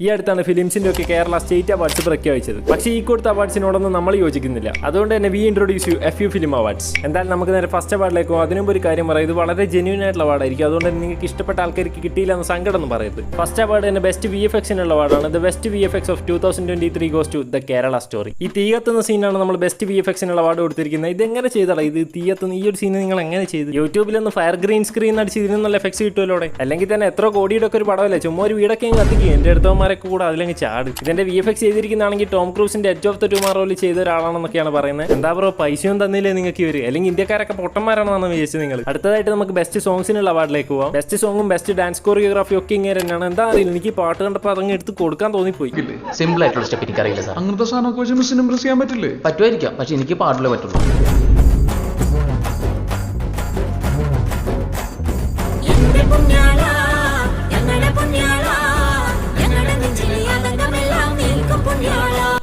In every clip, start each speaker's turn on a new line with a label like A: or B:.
A: ഈ അടുത്താണ് ഫിലിംസിന്റെ ഒക്കെ കേരള സ്റ്റേറ്റ് അവാർഡ്സ് പ്രഖ്യാപിച്ചത്. പക്ഷേ ഈ കൊടുത്ത അവാർഡ്സിനോടൊന്നും നമ്മൾ യോജിക്കുന്നില്ല. അതുകൊണ്ട് തന്നെ we introduce you FU film awards. എന്തായാലും നമുക്ക് നേരെ ഫസ്റ്റ് അവാർഡിലേക്ക് പോകും. അതിനുമ്പ് ഒരു കാര്യം പറയാം, ഇത് വളരെ ജെന്യൂൻ ആയിട്ടുള്ള അവാർഡായിരിക്കും. അതുകൊണ്ട് തന്നെ നിങ്ങൾക്ക് ഇഷ്ടപ്പെട്ട ആൾക്കാർക്ക് കിട്ടിയില്ല എന്ന് സങ്കടം ഒന്നും പറയരുത്. ഫസ്റ്റ് അവാർഡ് തന്നെ ബെസ്റ്റ് VFX-നുള്ള അവാർഡാണ്. The best VFX of 2023 goes to the Kerala story. ഈ തീയത്തുന്ന സീനാണ് നമ്മൾ ബെസ്റ്റ് VFX-നുള്ള അവാർഡ് കൊടുത്തിരിക്കുന്നത്. ഇത് എങ്ങനെ ചെയ്താടാ? ഇത് തീയത്തുന്ന ഈ ഒരു സീൻ നിങ്ങൾ എങ്ങനെ ചെയ്തു? യൂട്യൂബിലൊന്ന് ഫയർ ഗ്രീൻ സ്ക്രീൻ അടിച്ച് ഇതിന് നല്ല എഫക്ട്സ് കിട്ടുമല്ലോടെ. അല്ലെങ്കിൽ തന്നെ എത്ര കോടിയുടെ ഒക്കെ ഒരു പടമല്ലേ, ചുമ്മാ ഒരു വീടൊക്കെ കത്തിക്കുക. എന്റെ അടുത്തവന്മാരൊക്കെ കൂടെ അതിലങ്ങ് ചാട്. ഇതിന്റെ VFX ചെയ്തിരിക്കുന്നതാണെങ്കിൽ ടോം ക്രൂസിന്റെ എഡ്ജ് ഓഫ് ദ ടുമാറോയിൽ ചെയ്ത ഒരാളാണെന്നൊക്കെയാണ് പറയുന്നത്. എന്താ ബ്രോ, പൈസയും തന്നില്ലേ നിങ്ങൾക്ക് ഇവര്? അല്ലെങ്കിൽ ഇന്ത്യക്കാരൊക്കെ പൊട്ടന്മാരാണെന്നാണ് വിചാരിച്ചത് നിങ്ങൾ. അടുത്തതായിട്ട് നമുക്ക് ബെസ്റ്റ് സോങ്സിനുള്ള അവാർഡിലേക്ക് പോവാം. ബെസ്റ്റ് സോങ്ങും ബെസ്റ്റ് ഡാൻസ് കോറിയോഗ്രാഫി ഒക്കെ ഇങ്ങനെ തന്നെയാണ്. എന്താ അറിയില്ല, എനിക്ക് പാട്ട് കണ്ടപ്പോൾ അതങ്ങ് എടുത്ത് കൊടുക്കാൻ തോന്നിപ്പോയി.
B: സിമ്പിൾ ആയിട്ടുള്ള സ്റ്റെപ്പ് എനിക്കറിയില്ല സാർ.
C: അങ്ങനത്തെ സാധനമൊക്കെ വെച്ച് മിസ്സിന് ഇംപ്രസ് ചെയ്യാൻ പറ്റില്ലേ?
B: പറ്റുമായിരിക്കാം, പക്ഷെ എനിക്ക് പാടില്ല പറ്റുള്ളൂ.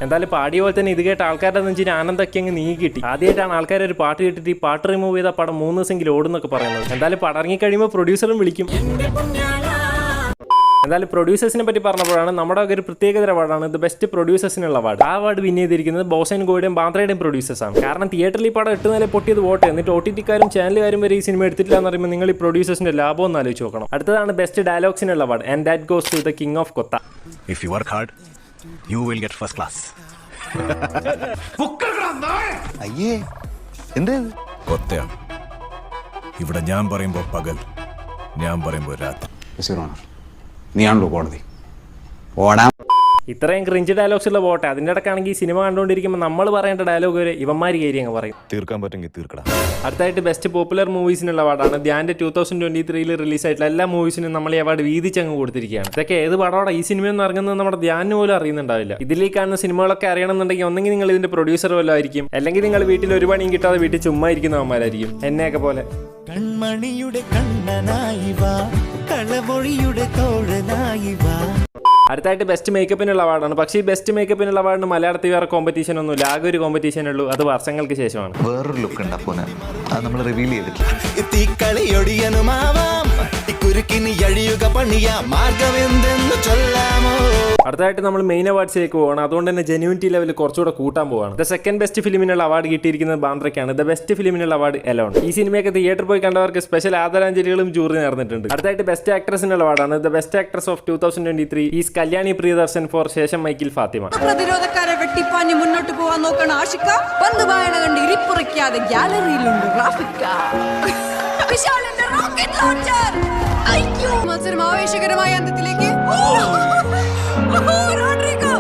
A: എന്തായാലും പാടിയ പോലെ തന്നെ ഇത് കേട്ട ആൾക്കാരുടെ നെഞ്ചിന് ആനന്ദമൊക്കെ അങ്ങ് നീങ്ങി കിട്ടി. ആദ്യമായിട്ടാണ് ആൾക്കാർ ഒരു പാട്ട് കേട്ടിട്ട് ഈ പാട്ട് റിമൂവ് ചെയ്ത പടം 3 ദിവസമെങ്കിലും ഓടുന്നൊക്കെ പറയുന്നത്. എന്തായാലും പടം ഇറങ്ങി കഴിയുമ്പോൾ പ്രൊഡ്യൂസറും വിളിക്കും. എന്തായാലും പ്രൊഡ്യൂസേഴ്സിനെ പറ്റി പറഞ്ഞപ്പോഴാണ് നമ്മുടെ ഒരു പ്രത്യേകതര അവാർഡാണ് ദ ബെസ്റ്റ് പ്രൊഡ്യൂസേഴ്സിനുള്ള അവാർഡ്. ആ അവാർഡ് വിൻ ചെയ്തിരിക്കുന്നത് ബോസ് ആൻഡ് ഗോയുടെയും ബാന്ദ്രയുടെയും പ്രൊഡ്യൂസേഴ്സാണ്. കാരണം തിയേറ്ററിൽ ഈ പടം 8 നില പൊട്ടിയത് വോട്ട്, എന്നിട്ട് OTT-ക്കാരും ചാനലുകാരും വരെ ഈ സിനിമ എടുത്തിട്ടില്ല എന്ന് പറയുമ്പോൾ നിങ്ങൾ ഈ പ്രൊഡ്യൂസേഴ്സിന്റെ ലാഭം ഒന്ന് ആലോചിച്ച് നോക്കണം. അടുത്തതാണ് ബെസ്റ്റ് ഡയലോഗ്സിനുള്ള award, and that goes to the king of Kotha.
D: If you work hard, you will get first class.
E: അയ്യേ എന്തേ
D: കൊത്തയാണ് ഇവിടെ. ഞാൻ പറയുമ്പോ പകൽ, ഞാൻ പറയുമ്പോ രാത്രി.
E: നീയാണല്ലോ കോടതി. ഓടാ
A: ഇത്രയും ക്രിഞ്ച് ഡയലോഗ്സ് ഉള്ള പോട്ടെ, അതിൻ്റെ ഇടയ്ക്കാണെങ്കിൽ സിനിമ കണ്ടുകൊണ്ടിരിക്കുമ്പോൾ നമ്മൾ പറയേണ്ട ഡയലോഗ് വരെ ഇവന്മാർ കയറി അങ്ങ് പറയും.
D: തീർക്കാൻ പറ്റുമെങ്കിൽ തീർക്കടാ.
A: അടുത്തായിട്ട് ബെസ്റ്റ് പോപ്പുലർ മൂവീസിനുള്ള അവാർഡാണ്. ധ്യാൻ്റെ 2023 റിലീസായിട്ടുള്ള എല്ലാ മൂവീസിനും നമ്മൾ ഈ അവാർഡ് വീതിച്ചങ്ങ് കൊടുത്തിരിക്കുകയാണ്. ഇതൊക്കെ ഏത് പടമാണ് ഈ സിനിമയൊന്നും ഇറങ്ങുന്നത് നമ്മുടെ ധ്യാനിന് പോലും അറിയുന്നുണ്ടാവില്ല. ഇതിൽ കാണുന്ന സിനിമകളൊക്കെ അറിയണമെന്നുണ്ടെങ്കിൽ ഒന്നെങ്കിൽ നിങ്ങൾ ഇതിന്റെ പ്രൊഡ്യൂസർ വല്ലതും ആയിരിക്കും, അല്ലെങ്കിൽ നിങ്ങൾ വീട്ടിൽ ഒരു പണിയും കിട്ടാതെ വീട്ടിൽ ചുമ്മാ ഇരിക്കുന്നവന്മാരായിരിക്കും, എന്നെയൊക്കെ പോലെ.
F: കൺമണിയുടെ കണ്ണനായി വാ, കളമൊഴിയുടെ തോഴനായി വാ.
A: അടുത്തായിട്ട് ബെസ്റ്റ് മേക്കപ്പിനുള്ള അവാർഡാണ്. പക്ഷേ ഈ ബെസ്റ്റ് മേക്കപ്പിനുള്ള അവാർഡിന് മലയാളത്തിൽ വേറെ കോമ്പറ്റീഷൻ ഒന്നുമില്ല, ആകെ ഒരു കോമ്പറ്റീഷൻ ഉള്ളൂ, അത് വർഷങ്ങൾക്ക് ശേഷമാണ്.
E: വേറൊരു ലുക്ക് ഉണ്ട് അപ്പോൾ അത് നമ്മൾ റിവീൽ ചെയ്തിട്ടില്ല. അടുത്തായിട്ട് നമ്മൾ മെയിൻ അവാർഡ്സിലേക്ക് പോവാണ്. അതുകൊണ്ട് തന്നെ ജെന്യൂനിറ്റി ലെവൽ കുറച്ചുകൂടെ കൂട്ടാൻ പോവാണ്. ദ സെക്കൻഡ് ബെസ്റ്റ് ഫിലിമിനുള്ള അവാർഡ് കിട്ടിയിരിക്കുന്നത് ബാന്ദ്രയ്ക്കാണ്. ദ ബെസ്റ്റ് ഫിലിമിനുള്ള അവാർഡ് എലോൺ. ഈ സിനിമയൊക്കെ തിയേറ്ററിൽ പോയി കണ്ടവർക്ക് സ്പെഷ്യൽ ആദരാഞ്ജലികളും ജൂറി നേർന്നിട്ടുണ്ട്. അടുത്തായിട്ട് ബെസ്റ്റ് ആക്ട്രസിനുള്ള അവാർഡാണ്. The best actress of 2023 is Kalyani Priyadarshan for Sesham Michael Fathima.
G: പ്രതിരോധക്കാരെ വെട്ടിപ്പാഞ്ഞ് മുന്നോട്ട് പോവാൻ നോക്കണ ആഷിക പന്ത് വായന കണ്ട് ഇരിപ്പുറയ്ക്കാതെ ഗ്യാലറിയിലുണ്ട് റാഫിക്ക. വിശാലിന്റെ റോക്കറ്റ് ലോഞ്ചർ. അയ്യോ, മത്സരം ആവേശകരമായ അന്തത്തിലേക്ക്. റോഡ്രിഗോ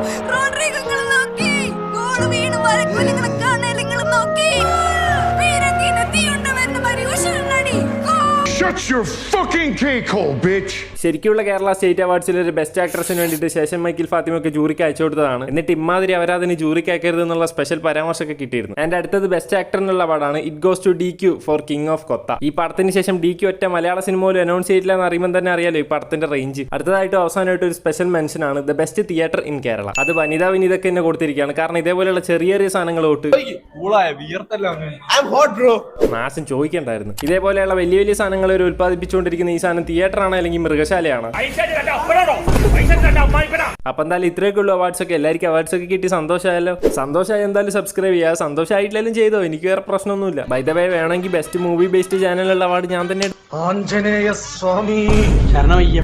G: നിങ്ങൾ നോക്കി ഗോൾ വീണ് വരക്കുലിങ്ങളെ കാണേ നിങ്ങൾ നോക്കി. വീരത്തിന് തീയുണ്ട് വരുന്ന മരിയൂഷനടി.
C: Shut your fucking cake hole, bitch.
A: ശരിക്കുള്ള കേരള സ്റ്റേറ്റ് അവാർഡ്സിൽ ഒരു ബെസ്റ്റ് ആക്ട്രസിന് വേണ്ടിയിട്ട് ശേഷം മൈക്കിൾ ഫാത്തിമൊക്കെ ജൂറിക്ക് അയച്ചു കൊടുത്തതാണ്. എന്നിട്ട് ഇമാതിരി അവരതിന് ജൂറിക്ക് അയക്കരുത് എന്നുള്ള സ്പെഷ്യൽ പരാമർശമൊക്കെ കിട്ടിയിരുന്നു. ആൻഡ് അടുത്തത് ബെസ്റ്റ് ആക്ടർ എന്നുള്ള അവാർഡാണ്. It goes to DQ for king of Kotha. ഈ പടത്തിന് ശേഷം DQ ഒറ്റ മലയാള സിനിമ പോലും അനൗൺസ് ചെയ്തില്ല എന്ന് അറിയുമ്പോൾ തന്നെ അറിയാലോ ഈ പടത്തിന്റെ റേഞ്ച്. അടുത്തതായിട്ട് അവസാനമായിട്ട് ഒരു സ്പെഷ്യൽ മെൻഷൻ ആണ് the best theatre in Kerala. അത് വനിതാ വിനീതൊക്കെ തന്നെ കൊടുത്തിരിക്കുകയാണ്. കാരണം ഇതേപോലെയുള്ള ചെറിയ ചെറിയ സാധനങ്ങൾ തൊട്ട് നാശം ചോദിക്കണ്ടായിരുന്നു. ഇതേപോലെയുള്ള വലിയ വലിയ സാധനങ്ങൾ ഒരു ഉത്പാദിപ്പിച്ചുകൊണ്ടിരിക്കുന്ന ഈ സാധനം തിയേറ്റർ ആണോ അല്ലെങ്കിൽ മൃഗശാലയാണ്? അപ്പൊ എന്തായാലും ഇത്രയൊക്കെ ഉള്ളൂ അവാർഡ്സ് ഒക്കെ. എല്ലാവർക്കും അവാർഡ്സ് ഒക്കെ കിട്ടി സന്തോഷമായല്ലോ. സന്തോഷമായി എന്തായാലും സബ്സ്ക്രൈബ് ചെയ്യുക. സന്തോഷമായിട്ടില്ലെങ്കിലും ചെയ്തോ, എനിക്ക് വേറെ പ്രശ്നമൊന്നുമില്ല. ബൈ ദ വേ വേണമെങ്കിൽ ബെസ്റ്റ് മൂവി ബേസ്ഡ് ചാനലുള്ള അവാർഡ് ഞാൻ തന്നെ.
C: ആഞ്ജനേയ സ്വാമി
B: ശരണമയ്യ.